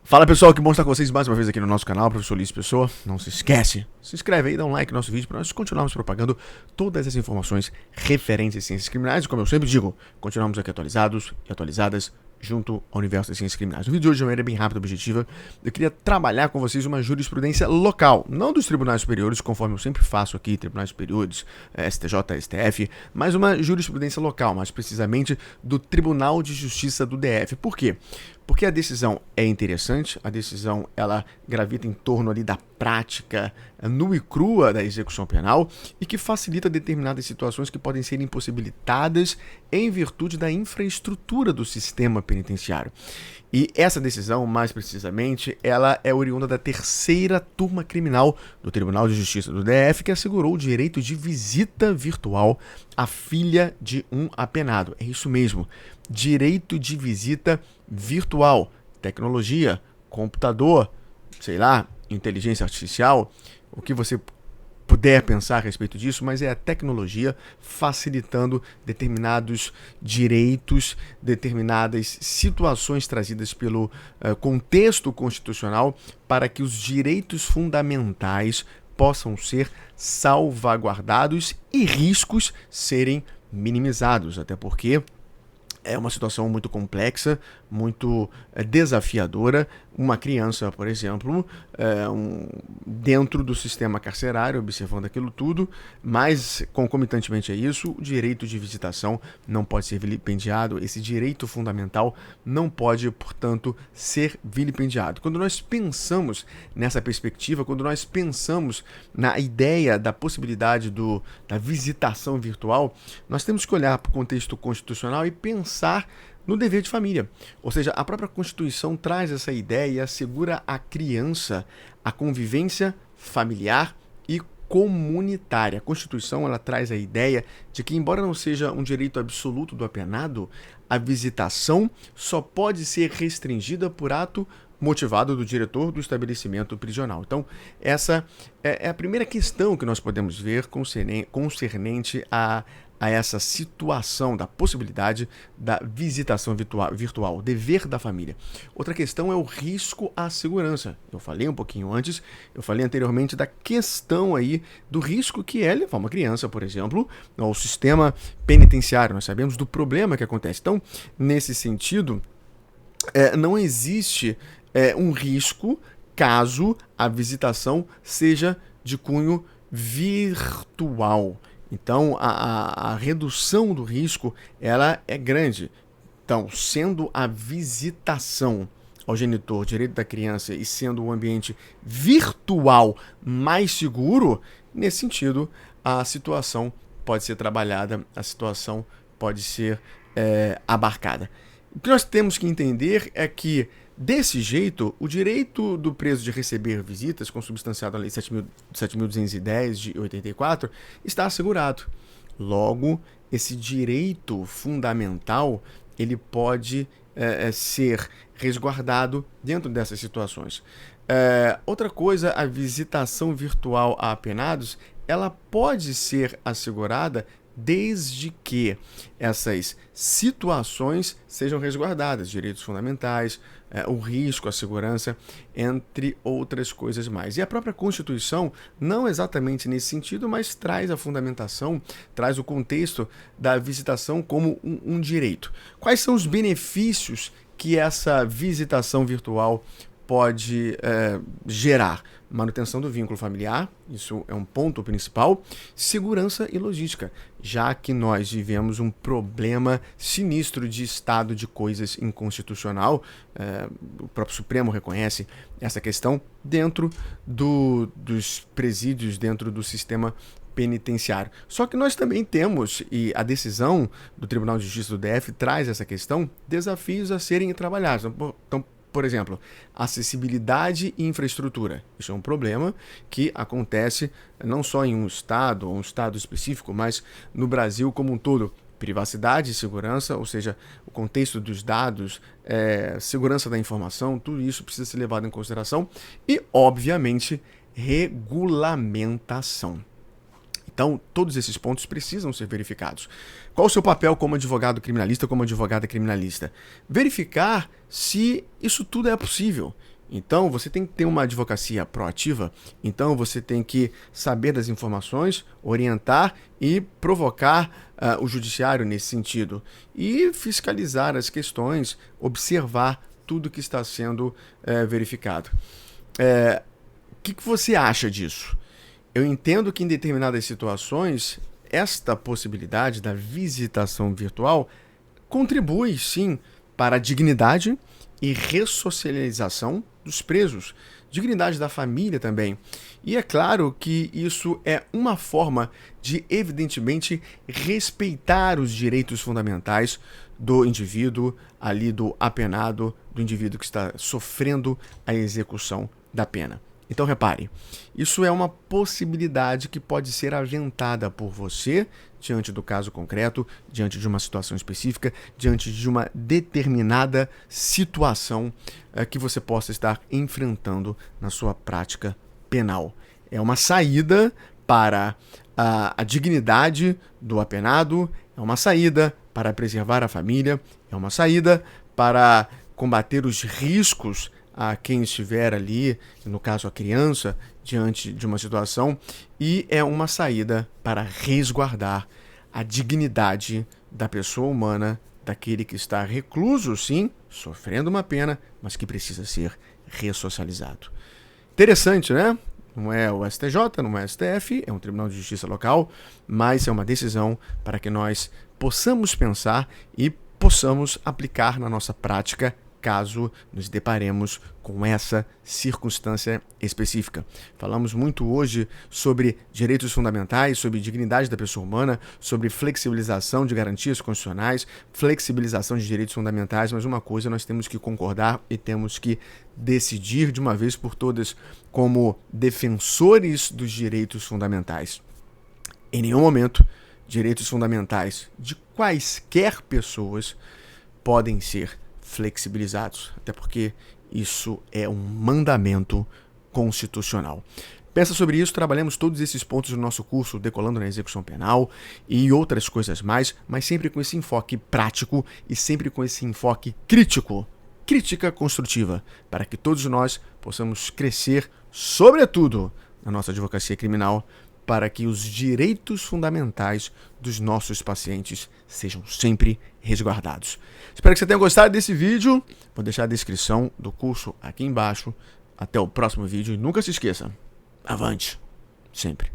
Fala pessoal, que bom estar com vocês mais uma vez aqui no nosso canal, Professor Ulisses Pessoa. Não se esquece, se inscreve aí, dá um like no nosso vídeo para nós continuarmos propagando todas as informações referentes às ciências criminais. Como eu sempre digo, continuamos aqui atualizados e atualizadas junto ao universo das ciências criminais. O vídeo de hoje de maneira bem rápida e objetiva, eu queria trabalhar com vocês uma jurisprudência local, não dos tribunais superiores, conforme eu sempre faço aqui, tribunais superiores, STJ, STF, mas uma jurisprudência local, mais precisamente do Tribunal de Justiça do DF. Por quê? Porque a decisão é interessante, a decisão ela gravita em torno ali da prática nua e crua da execução penal e que facilita determinadas situações que podem ser impossibilitadas em virtude da infraestrutura do sistema penitenciário. E essa decisão, mais precisamente, ela é oriunda da terceira turma criminal do Tribunal de Justiça do DF, que assegurou o direito de visita virtual à filha de um apenado. É isso mesmo, direito de visita virtual, tecnologia, computador, sei lá, inteligência artificial, o que você puder pensar a respeito disso, mas é a tecnologia facilitando determinados direitos, determinadas situações trazidas pelo contexto constitucional para que os direitos fundamentais possam ser salvaguardados e riscos serem minimizados, até porque é uma situação muito complexa, muito desafiadora. Uma criança, por exemplo, dentro do sistema carcerário, observando aquilo tudo, mas concomitantemente a isso, o direito de visitação não pode ser vilipendiado, esse direito fundamental não pode, portanto, ser vilipendiado. Quando nós pensamos nessa perspectiva, quando nós pensamos na ideia da possibilidade da visitação virtual, nós temos que olhar para o contexto constitucional e pensar no dever de família. Ou seja, a própria Constituição traz essa ideia e assegura à criança a convivência familiar e comunitária. A Constituição ela traz a ideia de que, embora não seja um direito absoluto do apenado, a visitação só pode ser restringida por ato motivado do diretor do estabelecimento prisional. Então, essa é a primeira questão que nós podemos ver concernente a essa situação da possibilidade da visitação virtual, o dever da família. Outra questão é o risco à segurança. Eu falei um pouquinho antes, eu falei anteriormente da questão aí do risco que é levar uma criança, por exemplo, ao sistema penitenciário. Nós sabemos do problema que acontece. Então, nesse sentido, não existe um risco caso a visitação seja de cunho virtual. Então, a redução do risco ela é grande. Então, sendo a visitação ao genitor, direito da criança, e sendo um ambiente virtual mais seguro, nesse sentido, a situação pode ser trabalhada, a situação pode ser abarcada. O que nós temos que entender é que, desse jeito, o direito do preso de receber visitas, consubstanciado na Lei 7.210 de 84, está assegurado. Logo, esse direito fundamental ele pode ser resguardado dentro dessas situações. Outra coisa, a visitação virtual a apenados, ela pode ser assegurada desde que essas situações sejam resguardadas, direitos fundamentais, o risco, a segurança, entre outras coisas mais. E a própria Constituição, não exatamente nesse sentido, mas traz a fundamentação, traz o contexto da visitação como um direito. Quais são os benefícios que essa visitação virtual pode gerar? Manutenção do vínculo familiar, isso é um ponto principal, segurança e logística, já que nós vivemos um problema sinistro de estado de coisas inconstitucional, o próprio Supremo reconhece essa questão dentro dos presídios, dentro do sistema penitenciário. Só que nós também temos, e a decisão do Tribunal de Justiça do DF traz essa questão, desafios a serem trabalhados. Então, por exemplo, acessibilidade e infraestrutura. Isso é um problema que acontece não só em um estado ou um estado específico, mas no Brasil como um todo. Privacidade e segurança, ou seja, o contexto dos dados, segurança da informação, tudo isso precisa ser levado em consideração e, obviamente, regulamentação. Então, todos esses pontos precisam ser verificados. Qual o seu papel como advogado criminalista, como advogada criminalista? Verificar se isso tudo é possível. Então, você tem que ter uma advocacia proativa, então você tem que saber das informações, orientar e provocar o judiciário nesse sentido. E fiscalizar as questões, observar tudo que está sendo verificado. O que você acha disso? Eu entendo que em determinadas situações, esta possibilidade da visitação virtual contribui, sim, para a dignidade e ressocialização dos presos, dignidade da família também. E é claro que isso é uma forma de, evidentemente, respeitar os direitos fundamentais do indivíduo, ali do apenado, do indivíduo que está sofrendo a execução da pena. Então repare, isso é uma possibilidade que pode ser aventada por você diante do caso concreto, diante de uma situação específica, diante de uma determinada situação que você possa estar enfrentando na sua prática penal. É uma saída para a dignidade do apenado, é uma saída para preservar a família, é uma saída para combater os riscos a quem estiver ali, no caso a criança, diante de uma situação, e é uma saída para resguardar a dignidade da pessoa humana, daquele que está recluso, sim, sofrendo uma pena, mas que precisa ser ressocializado. Interessante, né? Não é o STJ, não é o STF, é um Tribunal de Justiça local, mas é uma decisão para que nós possamos pensar e possamos aplicar na nossa prática caso nos deparemos com essa circunstância específica. Falamos muito hoje sobre direitos fundamentais, sobre dignidade da pessoa humana, sobre flexibilização de garantias constitucionais, flexibilização de direitos fundamentais, mas uma coisa nós temos que concordar e temos que decidir de uma vez por todas como defensores dos direitos fundamentais. Em nenhum momento, direitos fundamentais de quaisquer pessoas podem ser flexibilizados, até porque isso é um mandamento constitucional. Pensa sobre isso, trabalhamos todos esses pontos no nosso curso Decolando na Execução Penal e outras coisas mais, mas sempre com esse enfoque prático e sempre com esse enfoque crítico, crítica construtiva, para que todos nós possamos crescer, sobretudo na nossa advocacia criminal, para que os direitos fundamentais dos nossos pacientes sejam sempre resguardados. Espero que você tenha gostado desse vídeo. Vou deixar a descrição do curso aqui embaixo. Até o próximo vídeo e nunca se esqueça, avante, sempre.